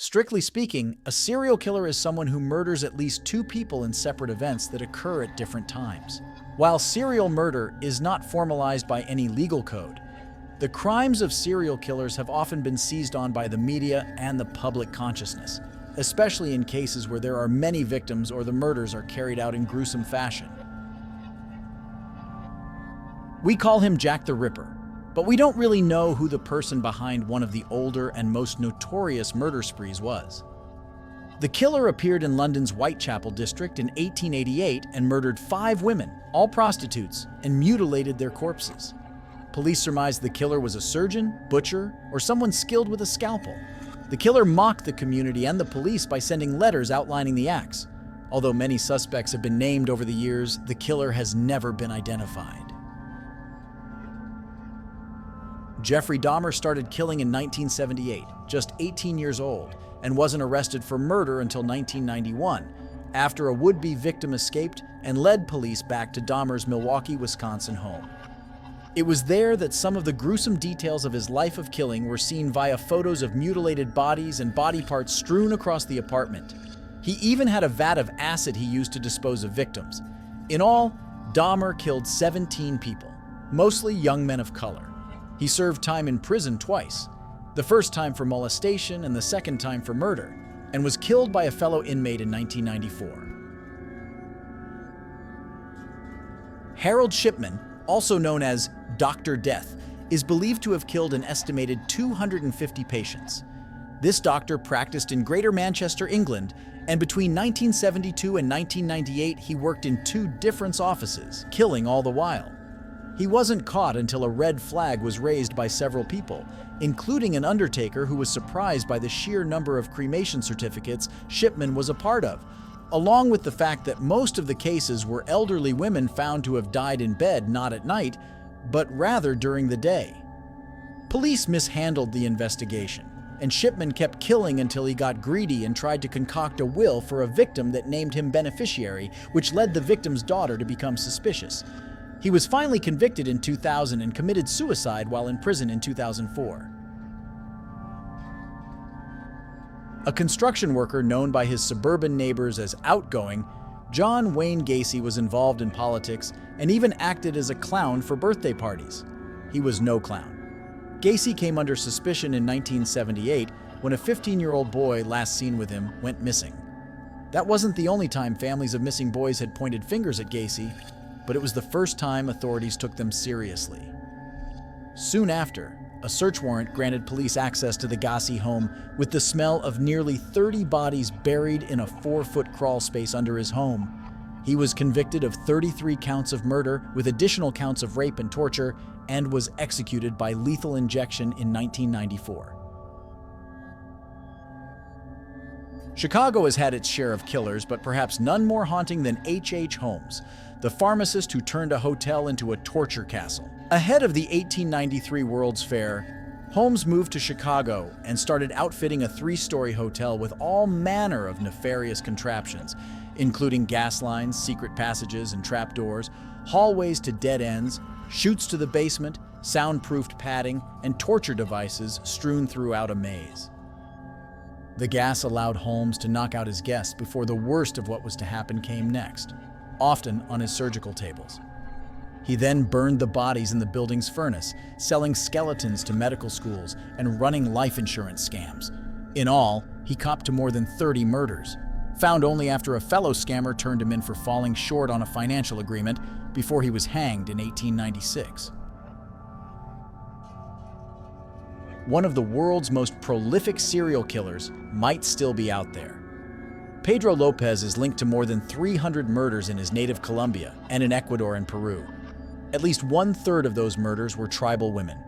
Strictly speaking, a serial killer is someone who murders at least two people in separate events that occur at different times. While serial murder is not formalized by any legal code, the crimes of serial killers have often been seized on by the media and the public consciousness, especially in cases where there are many victims or the murders are carried out in gruesome fashion. We call him Jack the Ripper, but we don't really know who the person behind one of the older and most notorious murder sprees was. The killer appeared in London's Whitechapel district in 1888 and murdered 5 women, all prostitutes, and mutilated their corpses. Police surmised the killer was a surgeon, butcher, or someone skilled with a scalpel. The killer mocked the community and the police by sending letters outlining the acts. Although many suspects have been named over the years, the killer has never been identified. Jeffrey Dahmer started killing in 1978, just 18 years old, and wasn't arrested for murder until 1991, after a would-be victim escaped and led police back to Dahmer's Milwaukee, Wisconsin home. It was there that some of the gruesome details of his life of killing were seen via photos of mutilated bodies and body parts strewn across the apartment. He even had a vat of acid he used to dispose of victims. In all, Dahmer killed 17 people, mostly young men of color. He served time in prison twice, the first time for molestation and the second time for murder, and was killed by a fellow inmate in 1994. Harold Shipman, also known as Dr. Death, is believed to have killed an estimated 250 patients. This doctor practiced in Greater Manchester, England, and between 1972 and 1998 he worked in 2 different offices, killing all the while. He wasn't caught until a red flag was raised by several people, including an undertaker who was surprised by the sheer number of cremation certificates Shipman was a part of, along with the fact that most of the cases were elderly women found to have died in bed not at night, but rather during the day. Police mishandled the investigation, and Shipman kept killing until he got greedy and tried to concoct a will for a victim that named him beneficiary, which led the victim's daughter to become suspicious. He was finally convicted in 2000 and committed suicide while in prison in 2004. A construction worker known by his suburban neighbors as outgoing, John Wayne Gacy was involved in politics and even acted as a clown for birthday parties. He was no clown. Gacy came under suspicion in 1978 when a 15-year-old boy last seen with him went missing. That wasn't the only time families of missing boys had pointed fingers at Gacy, but it was the first time authorities took them seriously. Soon after, a search warrant granted police access to the Gacy home with the smell of nearly 30 bodies buried in a 4-foot crawl space under his home. He was convicted of 33 counts of murder with additional counts of rape and torture and was executed by lethal injection in 1994. Chicago has had its share of killers, but perhaps none more haunting than H. Holmes, the pharmacist who turned a hotel into a torture castle. Ahead of the 1893 World's Fair, Holmes moved to Chicago and started outfitting a 3-story hotel with all manner of nefarious contraptions, including gas lines, secret passages and trapdoors, hallways to dead ends, chutes to the basement, soundproofed padding, and torture devices strewn throughout a maze. The gas allowed Holmes to knock out his guests before the worst of what was to happen came next, often on his surgical tables. He then burned the bodies in the building's furnace, selling skeletons to medical schools and running life insurance scams. In all, he copped to more than 30 murders, found only after a fellow scammer turned him in for falling short on a financial agreement before he was hanged in 1896. One of the world's most prolific serial killers might still be out there. Pedro Lopez is linked to more than 300 murders in his native Colombia and in Ecuador and Peru. At least 1/3 of those murders were tribal women.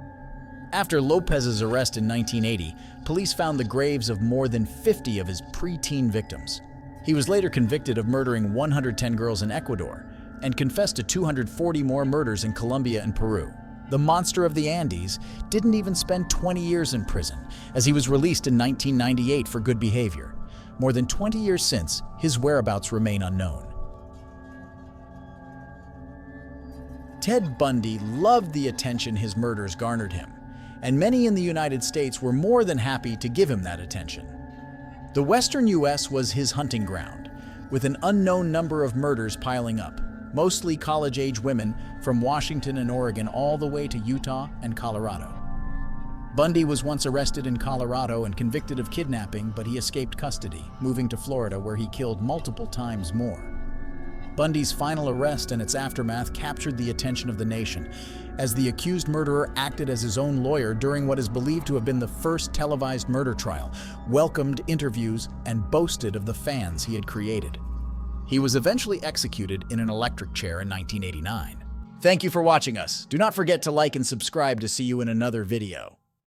After Lopez's arrest in 1980, police found the graves of more than 50 of his preteen victims. He was later convicted of murdering 110 girls in Ecuador and confessed to 240 more murders in Colombia and Peru. The monster of the Andes didn't even spend 20 years in prison, as he was released in 1998 for good behavior. More than 20 years since, his whereabouts remain unknown. Ted Bundy loved the attention his murders garnered him, and many in the United States were more than happy to give him that attention. The western U.S. was his hunting ground, with an unknown number of murders piling up, mostly college-age women from Washington and Oregon all the way to Utah and Colorado. Bundy was once arrested in Colorado and convicted of kidnapping, but he escaped custody, moving to Florida where he killed multiple times more. Bundy's final arrest and its aftermath captured the attention of the nation, as the accused murderer acted as his own lawyer during what is believed to have been the first televised murder trial, welcomed interviews, and boasted of the fans he had created. He was eventually executed in an electric chair in 1989. Thank you for watching us. Do not forget to like and subscribe to see you in another video.